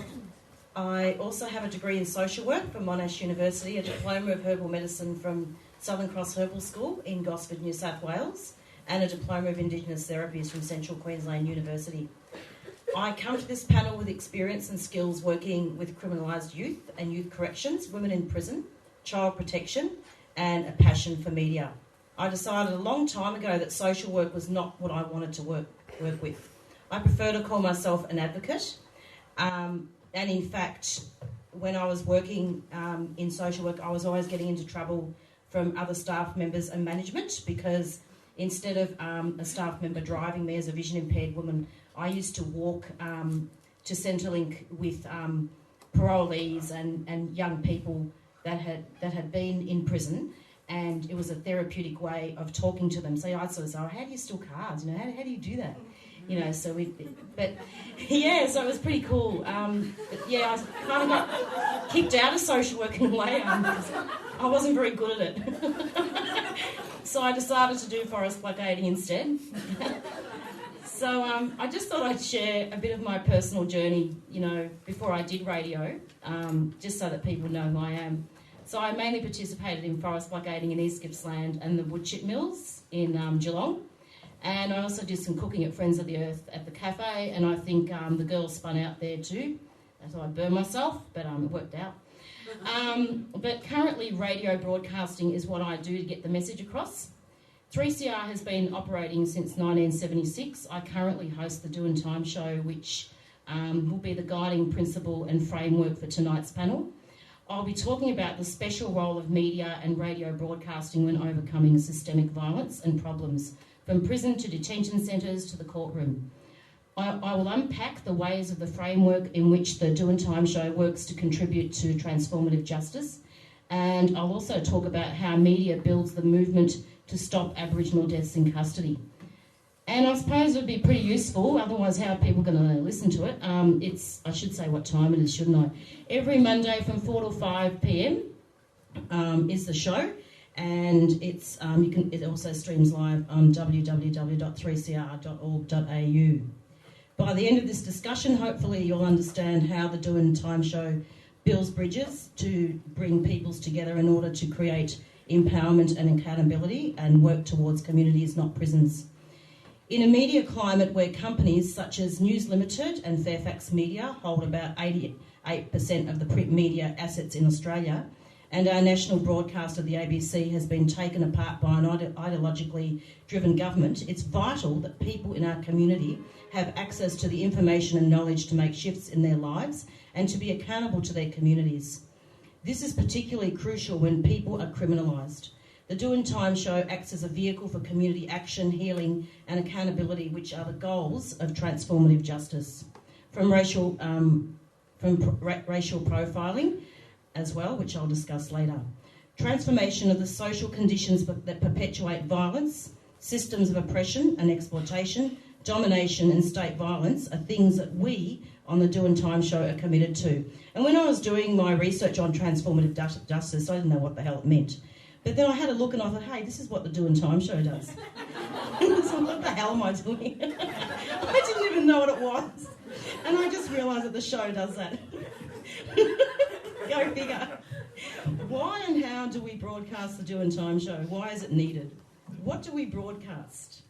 I also have a degree in social work from Monash University, a diploma of herbal medicine from Southern Cross Herbal School in Gosford, New South Wales, and a diploma of Indigenous therapies from Central Queensland University. I come to this panel with experience and skills working with criminalised youth and youth corrections, women in prison, child protection, and a passion for media. I decided a long time ago that social work was not what I wanted to work with. I prefer to call myself an advocate. And in fact, when I was working in social work, I was always getting into trouble from other staff members and management because instead of a staff member driving me as a vision impaired woman, I used to walk to Centrelink with parolees and young people that had been in prison. And it was a therapeutic way of talking to them. So I'd sort of say, how do you steal cars? You know, how do you do that? You know, so so it was pretty cool. But yeah, I kind of got kicked out of social work in a way because I wasn't very good at it. So I decided to do forest blockading instead. So I just thought I'd share a bit of my personal journey, you know, before I did radio, just so that people know who I am. So I mainly participated in forest blockading in East Gippsland and the wood chip mills in Geelong. And I also did some cooking at Friends of the Earth at the cafe, and I think the girls spun out there too. So I burned myself, but it worked out. But currently radio broadcasting is what I do to get the message across. 3CR has been operating since 1976. I currently host the Doin Time show, which will be the guiding principle and framework for tonight's panel. I'll be talking about the special role of media and radio broadcasting when overcoming systemic violence and problems, from prison to detention centres to the courtroom. I will unpack the ways of the framework in which the Doin Time show works to contribute to transformative justice, and I'll also talk about how media builds the movement to stop Aboriginal deaths in custody. And I suppose it would be pretty useful, otherwise how are people going to listen to it? I should say what time it is, shouldn't I? Every Monday from 4 to 5 p.m. Is the show, and it also streams live on www.3cr.org.au. By the end of this discussion, hopefully you'll understand how the Doin Time show builds bridges to bring peoples together in order to create empowerment and accountability and work towards communities, not prisons. In a media climate where companies such as News Limited and Fairfax Media hold about 88% of the print media assets in Australia, and our national broadcaster, the ABC, has been taken apart by an ideologically driven government, it's vital that people in our community have access to the information and knowledge to make shifts in their lives and to be accountable to their communities. This is particularly crucial when people are criminalised. The Doin Time show acts as a vehicle for community action, healing and accountability, which are the goals of transformative justice. From racial profiling as well, which I'll discuss later. Transformation of the social conditions that perpetuate violence, systems of oppression and exploitation, domination and state violence are things that we on the Doin Time show are committed to. And when I was doing my research on transformative justice, I didn't know what the hell it meant. But then I had a look and I thought, hey, this is what the Doin Time show does. So what the hell am I doing? I didn't even know what it was. And I just realised that the show does that. Go figure. Why and how do we broadcast the Doin Time show? Why is it needed? What do we broadcast?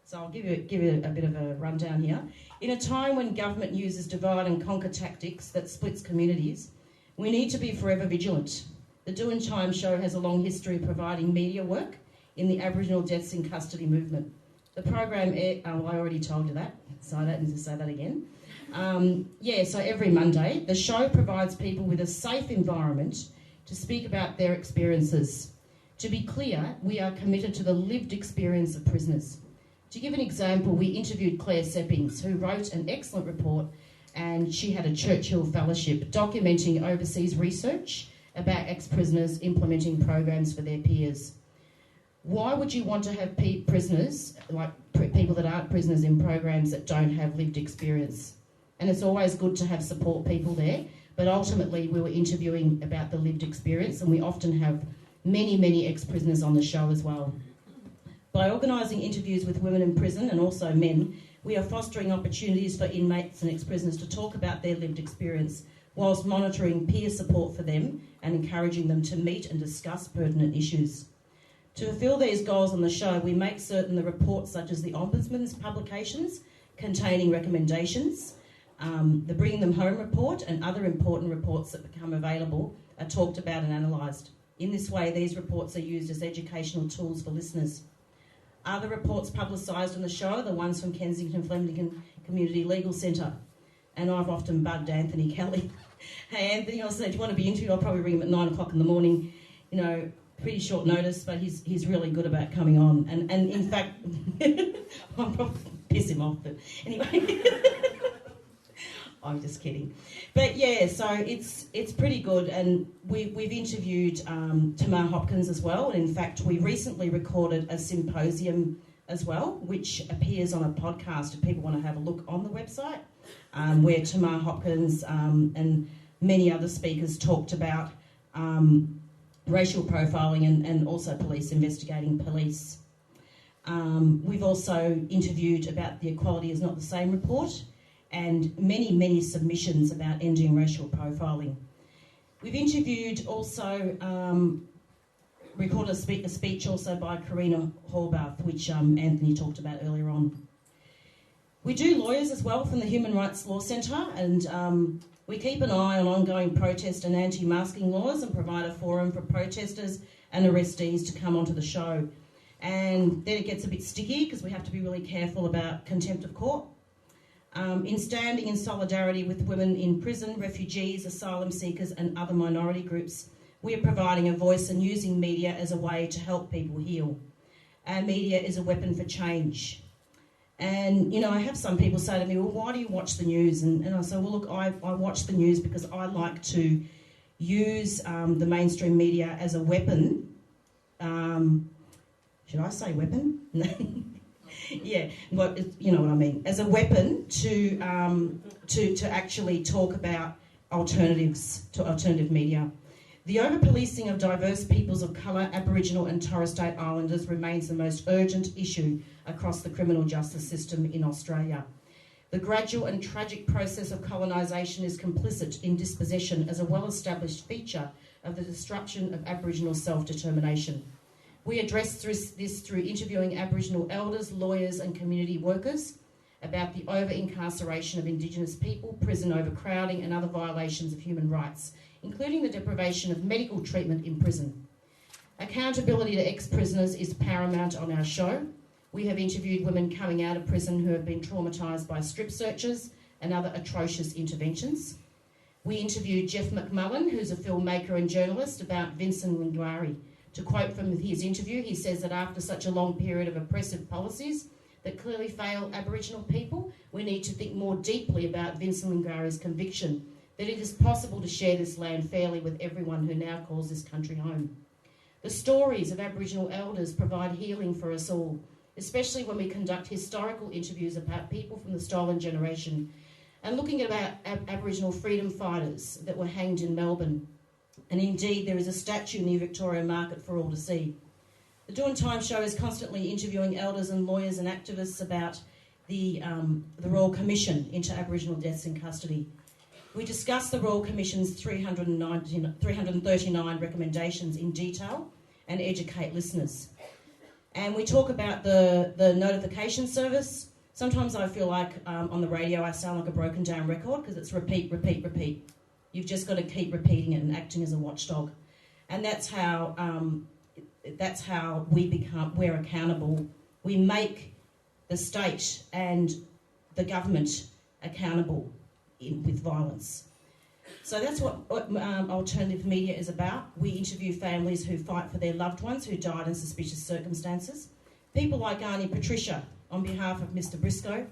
So I'll give you a bit of a rundown here. In a time when government uses divide and conquer tactics that splits communities, we need to be forever vigilant. The Doin Time show has a long history of providing media work in the Aboriginal deaths in custody movement. The program, I already told you that, so I don't need to say that again. So every Monday, the show provides people with a safe environment to speak about their experiences. To be clear, we are committed to the lived experience of prisoners. To give an example, we interviewed Claire Seppings, who wrote an excellent report, and she had a Churchill Fellowship documenting overseas research about ex-prisoners implementing programs for their peers. Why would you want to have prisoners, like people that aren't prisoners, in programs that don't have lived experience? And it's always good to have support people there, but ultimately we were interviewing about the lived experience, and we often have many ex-prisoners on the show as well. By organising interviews with women in prison and also men, we are fostering opportunities for inmates and ex-prisoners to talk about their lived experience, whilst monitoring peer support for them and encouraging them to meet and discuss pertinent issues. To fulfil these goals on the show, we make certain the reports such as the Ombudsman's publications containing recommendations, the Bringing Them Home report and other important reports that become available are talked about and analysed. In this way, these reports are used as educational tools for listeners. Other reports publicised on the show are the ones from Kensington Flemington Community Legal Centre. And I've often bugged Anthony Kelly. Hey, Anthony, I said, do you want to be interviewed? I'll probably ring him at 9 o'clock in the morning. You know, pretty short notice, but he's really good about coming on. And in fact, I'll probably piss him off, but anyway. I'm just kidding. But yeah, so it's pretty good, and we've interviewed Tamar Hopkins as well. And in fact, we recently recorded a symposium as well, which appears on a podcast if people want to have a look on the website, where Tamar Hopkins and many other speakers talked about racial profiling and also police investigating police. We've also interviewed about the Equality is Not the Same report, and many submissions about ending racial profiling. We've interviewed also, recorded a speech also by Karina Horvath, which Anthony talked about earlier on. We do lawyers as well from the Human Rights Law Centre, and we keep an eye on ongoing protest and anti-masking laws and provide a forum for protesters and arrestees to come onto the show. And then it gets a bit sticky because we have to be really careful about contempt of court. In standing in solidarity with women in prison, refugees, asylum seekers and other minority groups, we are providing a voice and using media as a way to help people heal. Our media is a weapon for change. And, you know, I have some people say to me, well, why do you watch the news? And I say, well, look, I watch the news because I like to use the mainstream media as a weapon. Should I say weapon? Yeah, but you know what I mean. As a weapon to actually talk about alternatives to alternative media. The over-policing of diverse peoples of colour, Aboriginal and Torres Strait Islanders remains the most urgent issue across the criminal justice system in Australia. The gradual and tragic process of colonisation is complicit in dispossession as a well-established feature of the disruption of Aboriginal self-determination. We address this through interviewing Aboriginal elders, lawyers and community workers about the over-incarceration of Indigenous people, prison overcrowding and other violations of human rights, including the deprivation of medical treatment in prison. Accountability to ex-prisoners is paramount on our show. We have interviewed women coming out of prison who have been traumatised by strip searches and other atrocious interventions. We interviewed Jeff McMullen, who's a filmmaker and journalist, about Vincent Linguari, To quote from his interview, he says that after such a long period of oppressive policies that clearly fail Aboriginal people, we need to think more deeply about Vincent Lingary's conviction that it is possible to share this land fairly with everyone who now calls this country home. The stories of Aboriginal elders provide healing for us all, especially when we conduct historical interviews about people from the stolen generation and looking at Aboriginal freedom fighters that were hanged in Melbourne. And indeed, there is a statue near Victoria Market for all to see. The Doin Time show is constantly interviewing elders and lawyers and activists about the Royal Commission into Aboriginal deaths in custody. We discuss the Royal Commission's 339 recommendations in detail and educate listeners. And we talk about the notification service. Sometimes I feel like on the radio I sound like a broken down record because it's repeat, repeat, repeat. You've just got to keep repeating it and acting as a watchdog. And that's how we're accountable. We make the state and the government accountable with violence. So that's what alternative media is about. We interview families who fight for their loved ones who died in suspicious circumstances. People like Auntie Patricia on behalf of Mr Briscoe,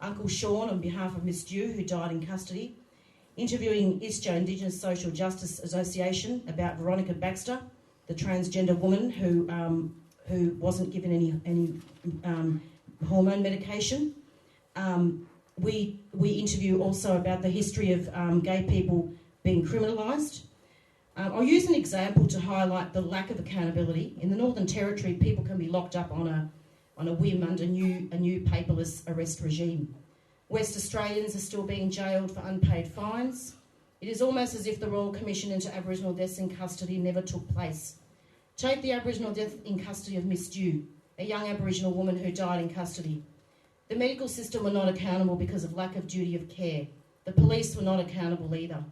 Uncle Sean on behalf of Miss Dew who died in custody, interviewing ISJA, Indigenous Social Justice Association, about Veronica Baxter, the transgender woman who wasn't given any hormone medication. We interview also about the history of gay people being criminalised. I'll use an example to highlight the lack of accountability. In the Northern Territory, people can be locked up on a whim under a new paperless arrest regime. West Australians are still being jailed for unpaid fines. It is almost as if the Royal Commission into Aboriginal deaths in custody never took place. Take the Aboriginal death in custody of Miss Dew, a young Aboriginal woman who died in custody. The medical system were not accountable because of lack of duty of care. The police were not accountable either.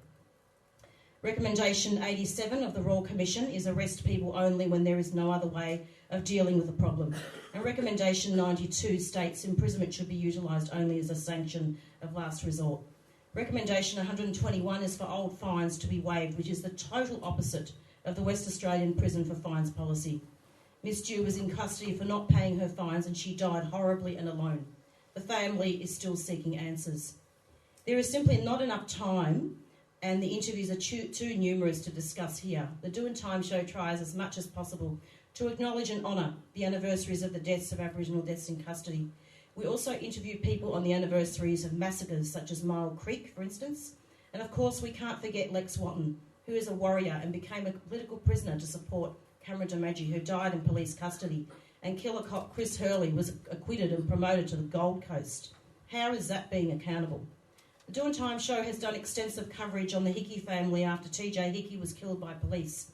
Recommendation 87 of the Royal Commission is arrest people only when there is no other way of dealing with a problem. And Recommendation 92 states imprisonment should be utilised only as a sanction of last resort. Recommendation 121 is for old fines to be waived, which is the total opposite of the West Australian Prison for Fines policy. Miss Dew was in custody for not paying her fines and she died horribly and alone. The family is still seeking answers. There is simply not enough time and the interviews are too numerous to discuss here. The Doin Time show tries as much as possible to acknowledge and honour the anniversaries of the deaths of Aboriginal deaths in custody. We also interview people on the anniversaries of massacres such as Mile Creek, for instance. And of course we can't forget Lex Watton, who is a warrior and became a political prisoner to support Cameron Domadge, who died in police custody, and killer cop Chris Hurley was acquitted and promoted to the Gold Coast. How is that being accountable? The Doin Time show has done extensive coverage on the Hickey family after TJ Hickey was killed by police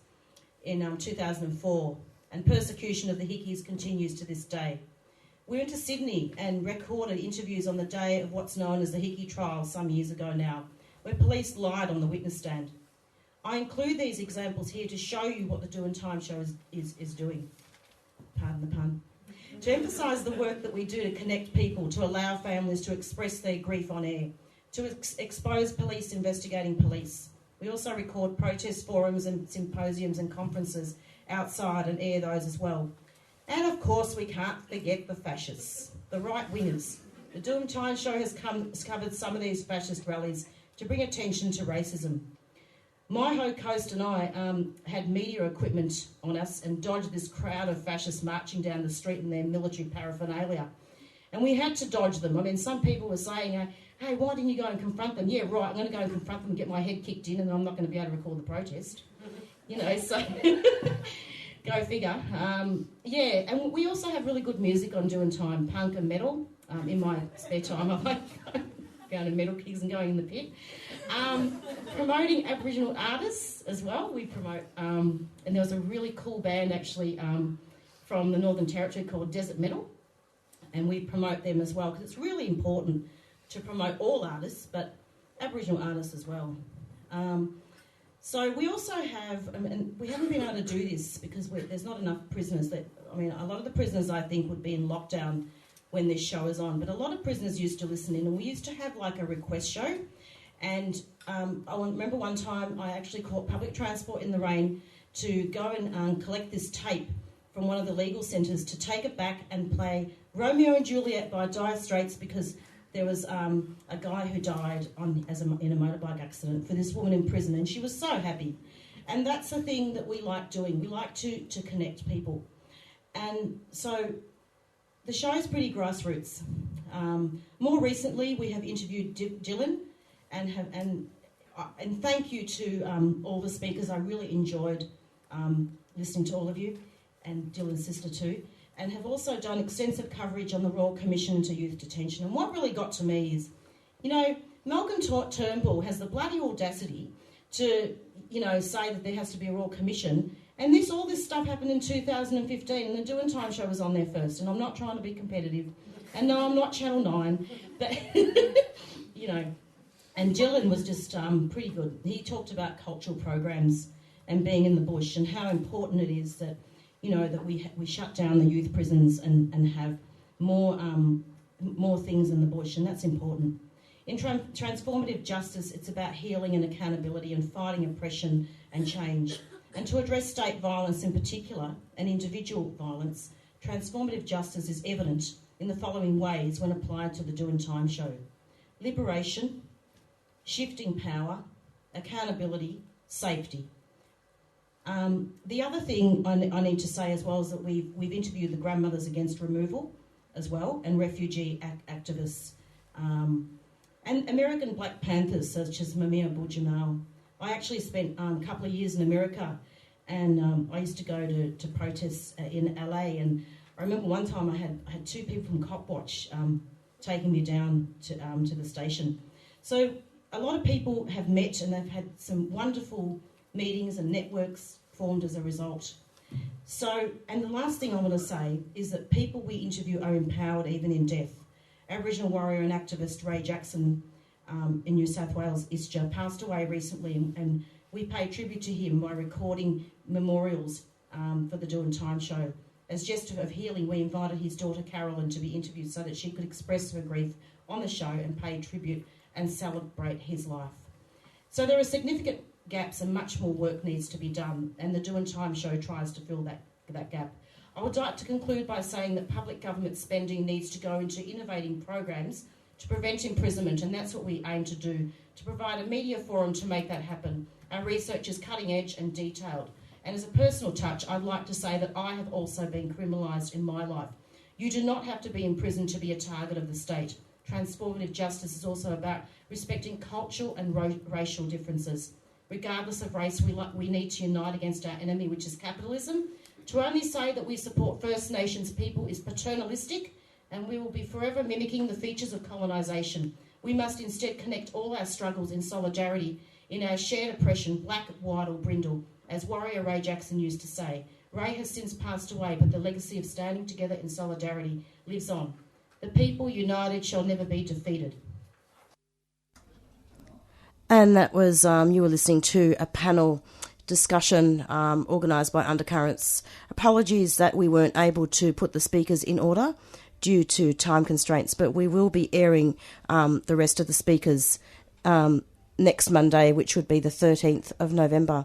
in 2004, and persecution of the Hickeys continues to this day. We went to Sydney and recorded interviews on the day of what's known as the Hickey trial some years ago now, where police lied on the witness stand. I include these examples here to show you what the Doin Time show is doing. Pardon the pun. To emphasise the work that we do to connect people, to allow families to express their grief on air, to expose police investigating police. We also record protest forums and symposiums and conferences outside and air those as well. And of course we can't forget the fascists, the right-wingers. The Doin Time show has covered some of these fascist rallies to bring attention to racism. My host and I had media equipment on us and dodged this crowd of fascists marching down the street in their military paraphernalia. And we had to dodge them. I mean, some people were saying, hey, why didn't you go and confront them? Yeah, right, I'm going to go and confront them and get my head kicked in and I'm not going to be able to record the protest. You know, so go figure. Yeah, and we also have really good music on Doin Time, punk and metal. In my spare time, I like going to metal gigs and going in the pit. Promoting Aboriginal artists as well. We promote, and there was a really cool band actually from the Northern Territory called Desert Metal, and we promote them as well because it's really important to promote all artists, but Aboriginal artists as well. So we also have, and we haven't been able to do this because there's not enough prisoners. A lot of the prisoners I think would be in lockdown when this show is on, but a lot of prisoners used to listen in, and we used to have like a request show. And I remember one time I actually caught public transport in the rain to go and collect this tape from one of the legal centres, to take it back and play Romeo and Juliet by Dire Straits, because there was a guy who died in a motorbike accident for this woman in prison, and she was so happy. And that's the thing that we like doing. We like to connect people. And so the show's pretty grassroots. More recently, we have interviewed Dylan, and thank you to all the speakers. I really enjoyed listening to all of you, and Dylan's sister too, and have also done extensive coverage on the Royal Commission into Youth Detention. And what really got to me is, Malcolm Turnbull has the bloody audacity to, say that there has to be a Royal Commission, and all this stuff happened in 2015, and the Doin Time show was on there first, and I'm not trying to be competitive, and no, I'm not Channel 9, but, and Dylan was just pretty good. He talked about cultural programs and being in the bush, and how important it is that, that we shut down the youth prisons and have more things in the bush, and that's important. In transformative justice, it's about healing and accountability and fighting oppression and change. And to address state violence in particular, and individual violence, transformative justice is evident in the following ways when applied to the Doin Time show: liberation, shifting power, accountability, safety. The other thing I need to say as well is that we've interviewed the Grandmothers Against Removal as well, and refugee activists, and American Black Panthers such as Mumia Abu-Jamal. I actually spent a couple of years in America, and I used to go to protests in LA, and I remember one time I had two people from Copwatch taking me down to the station. So a lot of people have met, and they've had some wonderful meetings and networks formed as a result. So, and the last thing I want to say is that people we interview are empowered even in death. Aboriginal warrior and activist Ray Jackson in New South Wales, Isja, passed away recently, and we pay tribute to him by recording memorials for the Doin Time show. As a gesture of healing, we invited his daughter Carolyn to be interviewed so that she could express her grief on the show and pay tribute and celebrate his life. So there are significant gaps, and much more work needs to be done, and the Doin Time show tries to fill that gap. I would like to conclude by saying that public government spending needs to go into innovating programs to prevent imprisonment, and that's what we aim to do, to provide a media forum to make that happen. Our research is cutting edge and detailed. And as a personal touch, I'd like to say that I have also been criminalised in my life. You do not have to be in prison to be a target of the state. Transformative justice is also about respecting cultural and racial differences. Regardless of race, we need to unite against our enemy, which is capitalism. To only say that we support First Nations people is paternalistic, and we will be forever mimicking the features of colonisation. We must instead connect all our struggles in solidarity, in our shared oppression, black, white or brindle, as warrior Ray Jackson used to say. Ray has since passed away, but the legacy of standing together in solidarity lives on. The people united shall never be defeated. And that was, you were listening to a panel discussion organised by Undercurrents. Apologies that we weren't able to put the speakers in order due to time constraints, but we will be airing the rest of the speakers next Monday, which would be the 13th of November.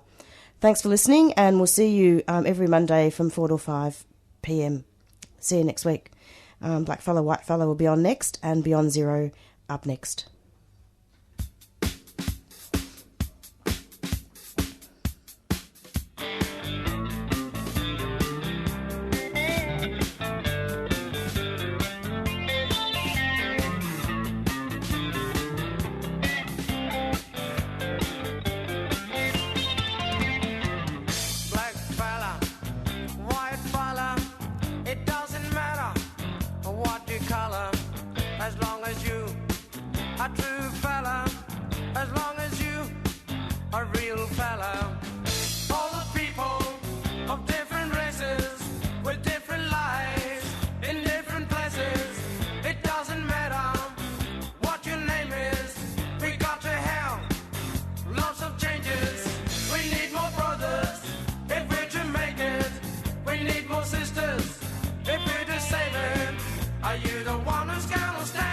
Thanks for listening, and we'll see you every Monday from 4 to 5 p.m. See you next week. Blackfellow, Whitefellow will be on next, and Beyond Zero up next. Are you the one who's gonna stand?